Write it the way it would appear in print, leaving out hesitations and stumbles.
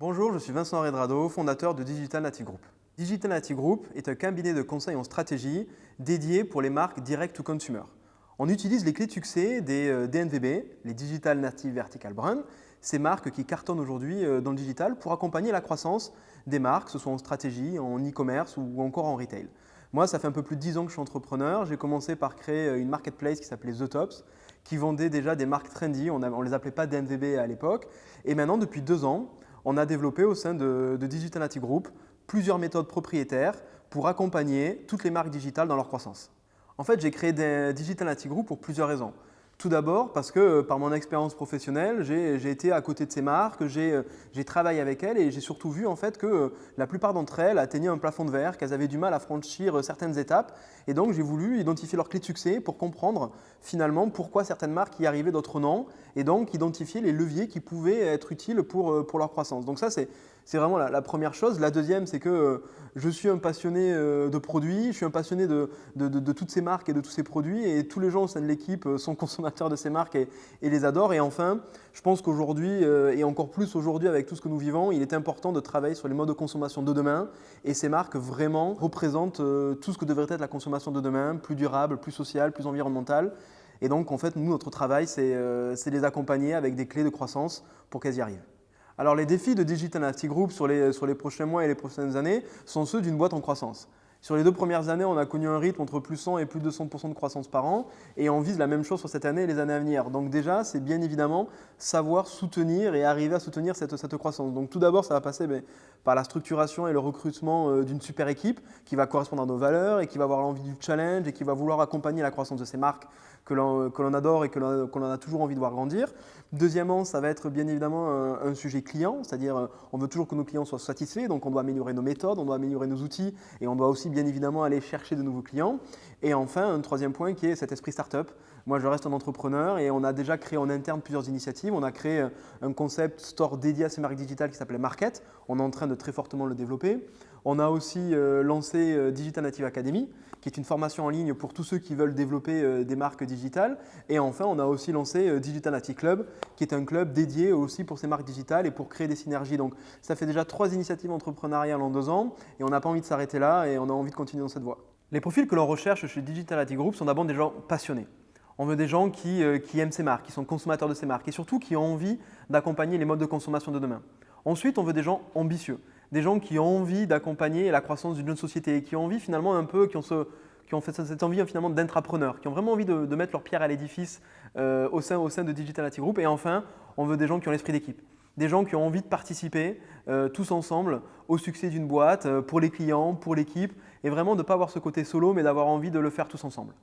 Bonjour, je suis Vincent Redrado, fondateur de Digital Native Group. Digital Native Group est un cabinet de conseil en stratégie dédié pour les marques direct to consumer. On utilise les clés de succès des DNVB, les Digital Native Vertical Brand, ces marques qui cartonnent aujourd'hui dans le digital pour accompagner la croissance des marques, que ce soit en stratégie, en e-commerce ou encore en retail. Moi, ça fait un peu plus de 10 ans que je suis entrepreneur. J'ai commencé par créer une marketplace qui s'appelait The Tops, qui vendait déjà des marques trendy. On ne les appelait pas DNVB à l'époque. Et maintenant, depuis 2 ans, on a développé au sein de Digital Native Group plusieurs méthodes propriétaires pour accompagner toutes les marques digitales dans leur croissance. En fait, j'ai créé Digital Native Group pour plusieurs raisons. Tout d'abord parce que par mon expérience professionnelle, j'ai été à côté de ces marques, j'ai travaillé avec elles et j'ai surtout vu en fait que la plupart d'entre elles atteignaient un plafond de verre, qu'elles avaient du mal à franchir certaines étapes. Et donc j'ai voulu identifier leurs clés de succès pour comprendre finalement pourquoi certaines marques y arrivaient, d'autres non, et donc identifier les leviers qui pouvaient être utiles pour leur croissance. Donc ça c'est vraiment la première chose. La deuxième, c'est que je suis un passionné de produits, je suis un passionné de toutes ces marques et de tous ces produits et tous les gens au sein de l'équipe sont consommateurs de ces marques et les adorent. Et enfin, je pense qu'aujourd'hui, et encore plus aujourd'hui avec tout ce que nous vivons, il est important de travailler sur les modes de consommation de demain et ces marques vraiment représentent tout ce que devrait être la consommation de demain, plus durable, plus sociale, plus environnementale. Et donc en fait, nous, notre travail, c'est les accompagner avec des clés de croissance pour qu'elles y arrivent. Alors les défis de Digital Native Group sur les prochains mois et les prochaines années sont ceux d'une boîte en croissance. Sur les 2 premières années, on a connu un rythme entre plus 100 et plus 200% de croissance par an et on vise la même chose sur cette année et les années à venir. Donc déjà, c'est bien évidemment savoir soutenir et arriver à soutenir cette croissance. Donc tout d'abord, ça va passer par la structuration et le recrutement d'une super équipe qui va correspondre à nos valeurs et qui va avoir l'envie du challenge et qui va vouloir accompagner la croissance de ces marques que l'on adore et que l'on a toujours envie de voir grandir. Deuxièmement, ça va être bien évidemment un sujet client, c'est-à-dire on veut toujours que nos clients soient satisfaits, donc on doit améliorer nos méthodes, on doit améliorer nos outils et on doit aussi bien évidemment aller chercher de nouveaux clients. Et enfin, un troisième point qui est cet esprit startup. Moi, je reste un entrepreneur et on a déjà créé en interne plusieurs initiatives. On a créé un concept store dédié à ces marques digitales qui s'appelait Market. On est en train de très fortement le développer. On a aussi lancé Digital Native Academy, qui est une formation en ligne pour tous ceux qui veulent développer des marques digitales. Et enfin, on a aussi lancé Digital Native Club, qui est un club dédié aussi pour ces marques digitales et pour créer des synergies. Donc, ça fait déjà 3 initiatives entrepreneuriales en 2 ans et on n'a pas envie de s'arrêter là et on a envie de continuer dans cette voie. Les profils que l'on recherche chez Digital Native Group sont d'abord des gens passionnés. On veut des gens qui aiment ces marques, qui sont consommateurs de ces marques et surtout qui ont envie d'accompagner les modes de consommation de demain. Ensuite, on veut des gens ambitieux, des gens qui ont envie d'accompagner la croissance d'une jeune société et qui ont envie finalement un peu, qui ont fait cette envie finalement d'intrapreneurs, qui ont vraiment envie de mettre leur pierre à l'édifice au sein de Digital Native Group. Et enfin, on veut des gens qui ont l'esprit d'équipe, des gens qui ont envie de participer tous ensemble au succès d'une boîte, pour les clients, pour l'équipe, et vraiment de ne pas avoir ce côté solo, mais d'avoir envie de le faire tous ensemble.